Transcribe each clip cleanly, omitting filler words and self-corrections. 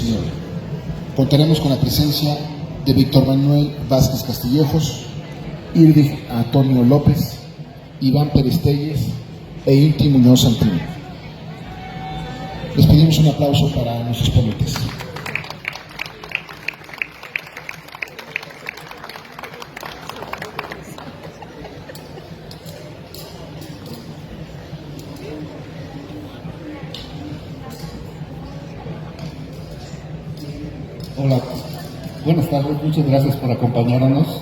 2019. Contaremos con la presencia de Víctor Manuel Vázquez Castillejos, Irving Antonio López, Iván Pérez Telles e Inti Muñoz Santino. Les pedimos un aplauso para nuestros ponentes. Hola, buenas tardes, muchas gracias por acompañarnos.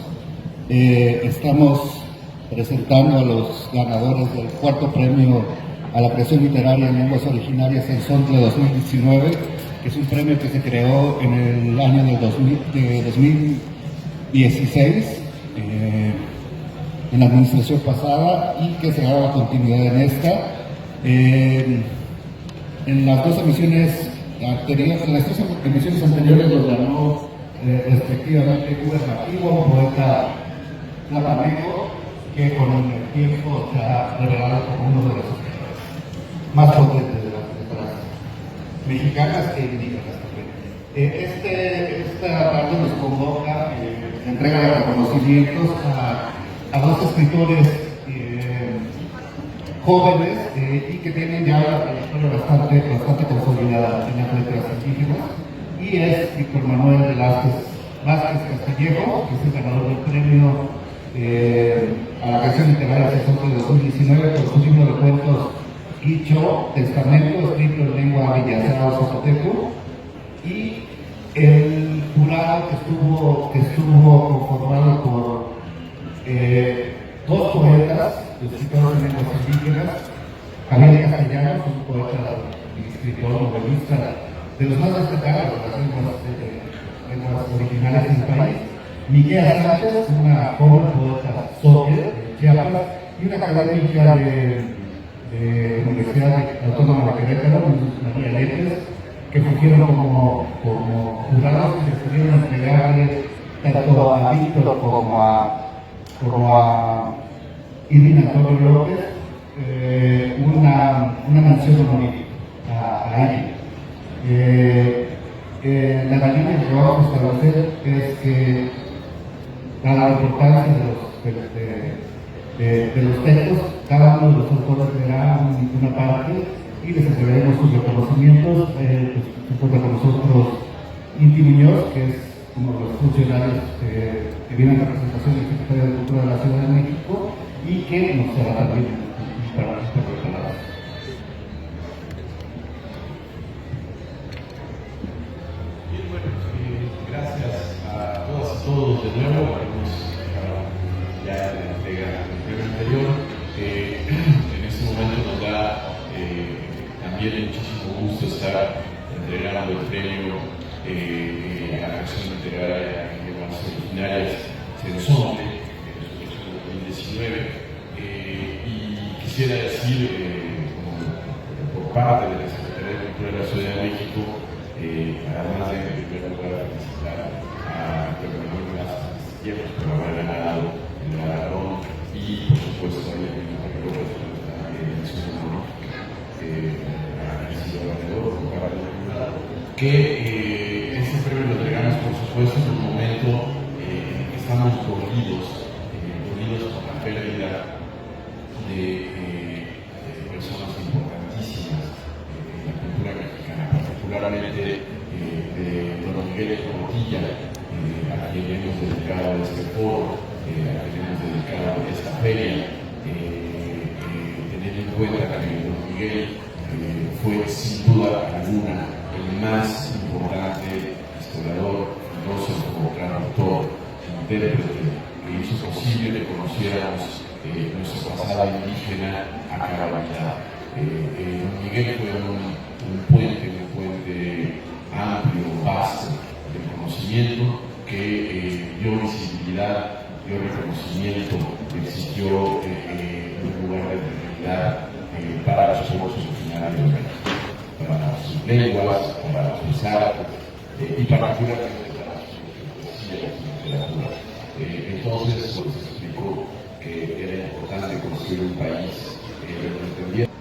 Estamos presentando a los ganadores del cuarto premio a la creación literaria en lenguas originarias en Sontle 2019, que es un premio que se creó en el año de 2016, en la administración pasada, y que se daba continuidad en esta. En las dos emisiones anteriores, en las tres emisiones anteriores los ganó respectivamente Gubernativo, poeta Flamenco, que con el tiempo se ha revelado como uno de los escritores más potentes de las letras mexicanas e indígenas también. Esta tarde nos convoca la entrega de reconocimientos a dos escritores jóvenes y que tienen ya una trayectoria bastante consolidada en las letras indígenas, y es Víctor Manuel Vázquez Castillejo, que es el ganador del premio a la creación literaria de Sontle de 2019 por su libro de cuentos Quicho Testamento, escrito en lengua villazao zapoteco, y el jurado que estuvo conformado por dos poetas, escritores en lenguas indígenas, Javier Castellanos, un poeta y escritor novelista de los más destacados de las lenguas originales del país, Miguel Sánchez, una joven poeta socia de Chiapas y una académica de la Universidad Autónoma de Querétaro, María Lépez, que fungieron como jurados y se pudieron entregarle tanto a Víctor como a Irving Antonio López una mención honorífica a ellos. La línea que vamos a establecer es que, dada la importancia de los textos, cada uno de los autores verá una parte y les entregaremos sus reconocimientos. Se encuentra con nosotros Inti Muñoz, que es uno de los funcionarios que viene en representación del Secretario de Cultura de la Ciudad de México y que nos dará también para las palabras. Bien, bueno, gracias a todas y todos de nuevo. Hemos ya en la entrega del premio anterior. En este momento nos da también muchísimo gusto estar entregando el premio a la creación literaria en lenguas originarias en Sontle, en su versión de 2019. Y quisiera decir, por parte de la Secretaría de Cultura de la Ciudad de México, además de, en primer lugar, felicitar a Víctor Manuel Vázquez Castillejos por haber ganado el galardón, y por supuesto a Irving Antonio López por la mención honorífica a quien ha sido ganador por parte del jurado. Que este premio lo entregamos, por supuesto, en un momento en el que estamos dolidos por la pérdida de personas importantísimas en la cultura mexicana, particularmente de don Miguel Portilla, a quien hemos dedicado este foro, a quien hemos dedicado esta feria, teniendo en cuenta que don Miguel fue sin duda alguna el más importante historiador, filósofo, traductor, intérprete, que hizo posible que conociéramos nuestra pasada indígena a cabalidad. Don Miguel fue un puente amplio, vasto de conocimiento, que dio visibilidad, dio reconocimiento, exigió un lugar de dignidad para los pueblos originarios, para sus lenguas, para sus artes y particularmente para su poesía y su literatura. Entonces, pues, explicó que era importante construir un país que lo entendiera.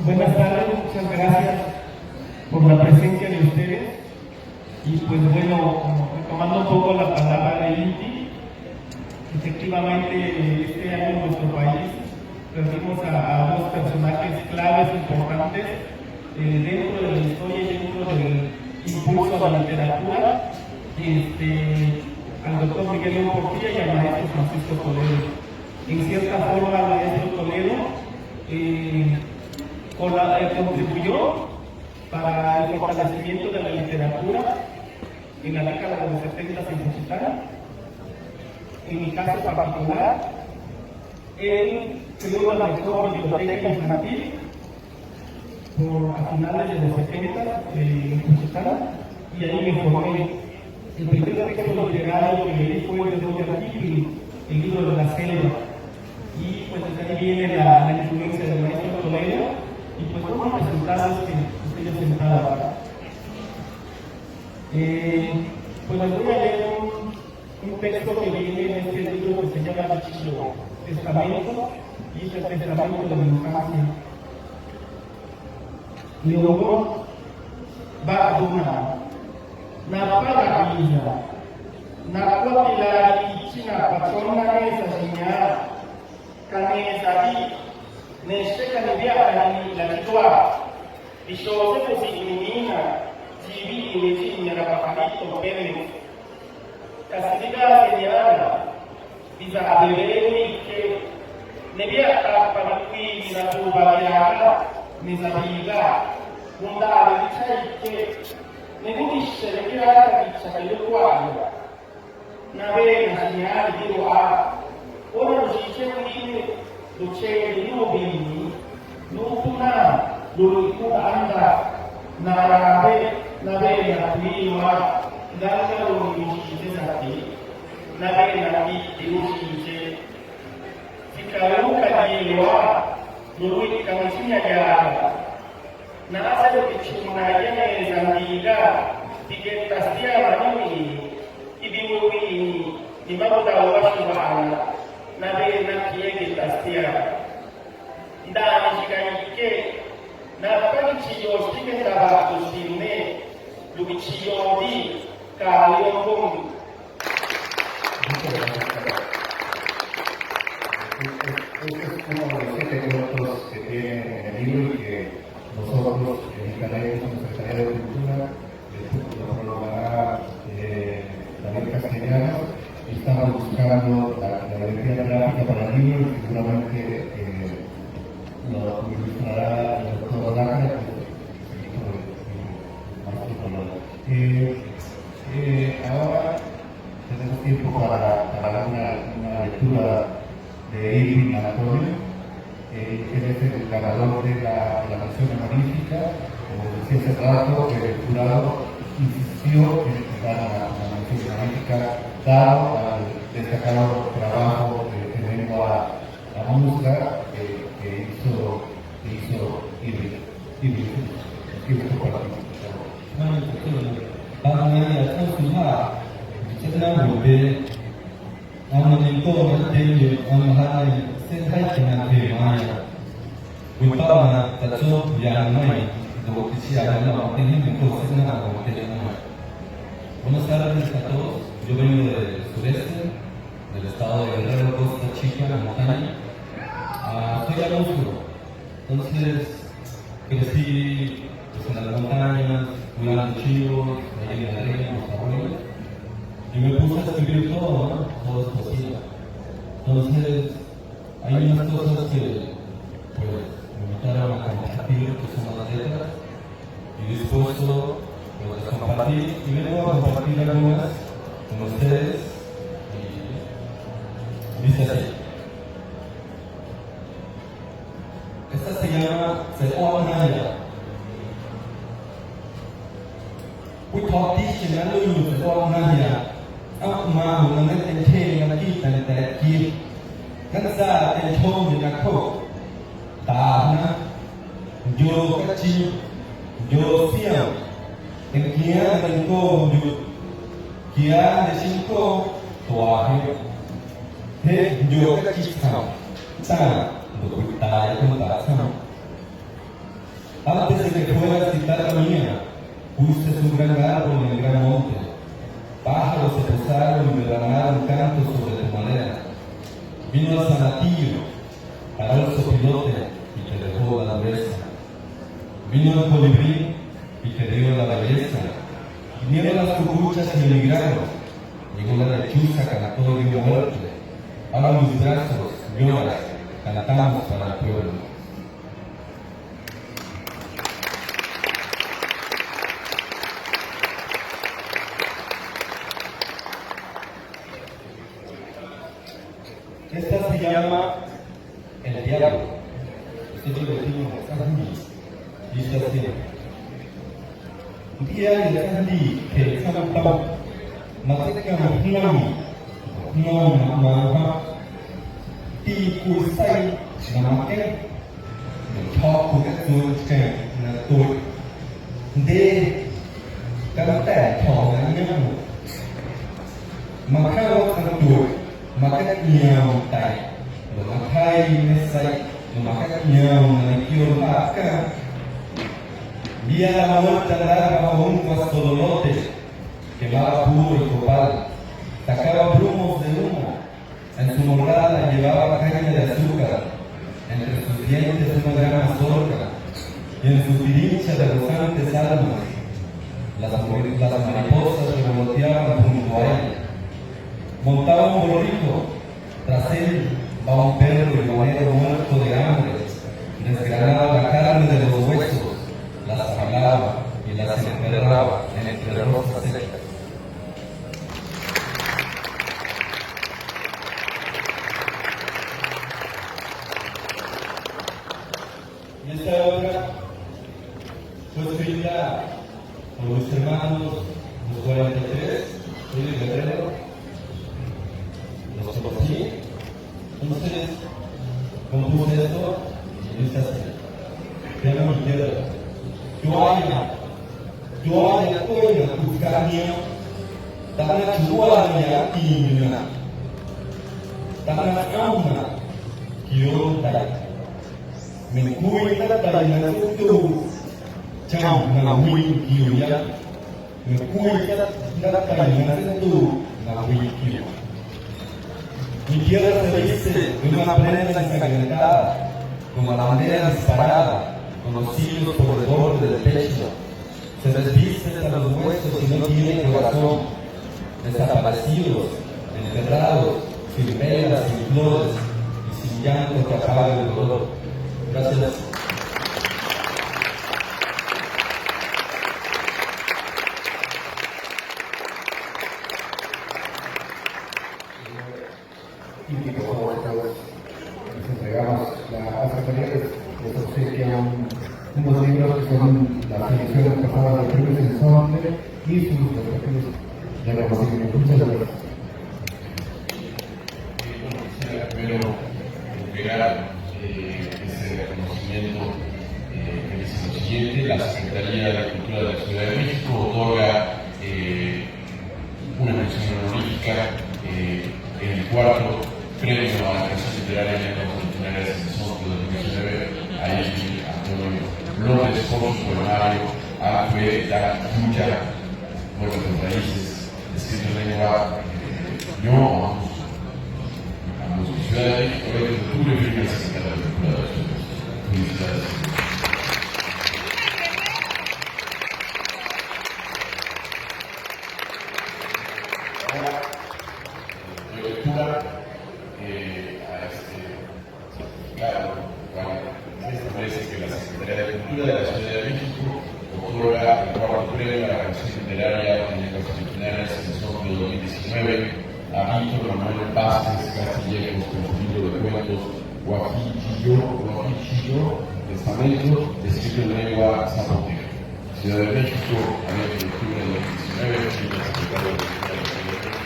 Buenas tardes, muchas gracias por la presencia de ustedes. Y pues bueno, tomando un poco la palabra de Inti, efectivamente este año en nuestro país perdimos a dos personajes claves importantes dentro de la historia y dentro del impulso a la literatura, al doctor Miguel León Portilla y al maestro Francisco Toledo. En cierta forma, el maestro Toledo contribuyó para el fortalecimiento de la literatura en la década de los 70 en Juchitán. En mi caso particular, él creó la mejor biblioteca infantil a finales de los 70 en Juchitán, y ahí me formé. El primer texto literario que leí fue el de Roger Kipling, el libro de la selva, y pues desde ahí viene la influencia del maestro Toledo, y pues fueron los resultados que ustedes sentaban acá. Pues les voy a leer un texto que viene en este libro que se llama Chillo Testamento, y es el testamento de la infancia. Leonor Baduna, Napala Villa, Nacuatila y China, Patrona esa señal, Canesa y Nesheka Nibiaka y la Chitua, y Joseph Sigmina, Chibi y Nechiña, la Pajarito, Pérez, Castiga señala, Visa Abeleni, que Nebiaka, Panuki, Nacuba, Nizabiga, Bunda Abelicha y que Nebutisce, le queda dicha che lo guarda, Navena, segnale, dico ora lo si dice lo c'è di nuovi, non tuna, lo anda, Navena, prima, dalla lo dice sati, Navena, di dice, si caluca di lo cammina gara. Nascere che ci un'aia esamiga, di che tastiava i bimbi, i babba washiwana, nave na chiede tastiava. Da che na panicio si che stava così ne, l'ubicio di Calion. Este es uno de los 7 cortos que tiene en el libro y que nosotros en el canal de la Secretaría de Cultura lo prolongará Daniel Castellanos, y estamos buscando la identidad gráfica para el libro y seguramente lo ilustrará el doctor Laja, ahora tenemos tiempo para una lectura de Irving Antonio. Él es el ganador de la mención honorífica. Como decía hace rato, el jurado insistió en dar la mención honorífica, dado al destacado trabajo en lengua musa que hizo Irving. Buenas tardes a todos. Yo vengo del sureste, del estado de Guerrero, Costa Chica, montaña. Soy agrónomo, entonces crecí pues, en las montañas, cuidando chivos, ahí en la arena, en los arroyos, y me puse a escribir todo, ¿no? Todo es poesía. Entonces, hay unas cosas que pues, me invitaron a compartir, que son las letras, y dispuesto pues, a compartir, y vengo a compartir algunas con ustedes, y dice así. Esta se llama Seoanaya. Puitoti Shinalu Seoanaya. Ma Hunanet and Chain and Keith and that kid. Kansa and Chom in a coat. Dana, Yo Kachi, Yo Siam, and Kian and Go, Kian the Shinko, Toahe, He, Yo Kachi Town, Tan, the Kutai and Batam. Antes de que fueras guitarra mía, pusiste un gran árbol en el gran monte. Pájaros se posaron y derramaron cantos sobre tu madera. Vino el zanatillo, paró el sopilote y te dejó la dureza. Vino el colibrí y te dio la belleza. Vinieron las cucuchas y emigraron. Llegó la lechuza, cantó y dio muerte. Ahora mis brazos lloras, cantamos para el pueblo. Esta se llama El Diablo. Este es el vecino dice así: Dia y Kandi, que el Santao, Mateka Mahinami, no Maha, Ti Kursai, Namake, el Chapu Gatsuche, Natui, De Kante, Chonanyam, Makao Kantui, Makanyam Tai, Makai Nesai, Makanyam Nakiyo Maka. Vía la vuelta larga junto a Sololote, quemaba puro y copal, sacaba plumos de humo, en su morrada llevaba caña de azúcar, entre sus dientes una gran mazorca, y en su tirincha de rosantes almas, las mariposas revoloteaban junto a él. Montaba un borrico, tras él va un perro iguanero muerto de hambre, desgranaba la carne de los huesos, las bailaba y las enterraba entre rosas secas. Y esta obra fue escrita por mis hermanos, los 43, soy de Guerrero, los conocí. Entonces compuse esto y dice así: Piano mi tierra. Doanya koina kukania, tanah jualnya inna, tanah auna kiotai, mengkuina tanah itu, jam ngawin kioya, mengkuina tanah itu ngawin kio. Mi tierra se viste de una prenda ensangrentada, con la bandera disparada, con los hilos por el borde del pecho, se desviste hasta los huesos y no tiene corazón, desaparecidos, enterrados, sin velas, sin flores y sin llanto que apague el dolor. Gracias. Y por favor, les entregamos la Secretaría de obsequia unos libros que son las ediciones pasadas de Premios Insonde y sus respectivos de reconocimiento. Muchas gracias. Quisiera primero entregar ese reconocimiento que dice lo siguiente: la Secretaría de Cultura de la Ciudad de México otorga una mención honorífica en el cuarto premio a la creación literaria en lenguas originarias en Sonso 2019 a Antonio López por su poemario Acue da Cuya, Nuevas Raíces, escrito en lengua no ambos de Ciudad de México, 20 de octubre, firma el secretario de Cultura de la Ciudad de México. Felicidades. Establece que la Secretaría de Cultura de la Ciudad de México otorga el cuarto premio a la canción literaria en lenguas originarias en el Sonso 2019 a Víctor Manuel Vázquez Castillejos con su libro de cuentos Guajichillo, Testamento, escrito en lengua zapoteca. Ciudad de México, a 20 de octubre de 2019, firma el secretario de Cultura de la Ciudad de México.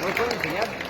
¿No me puedo enseñar?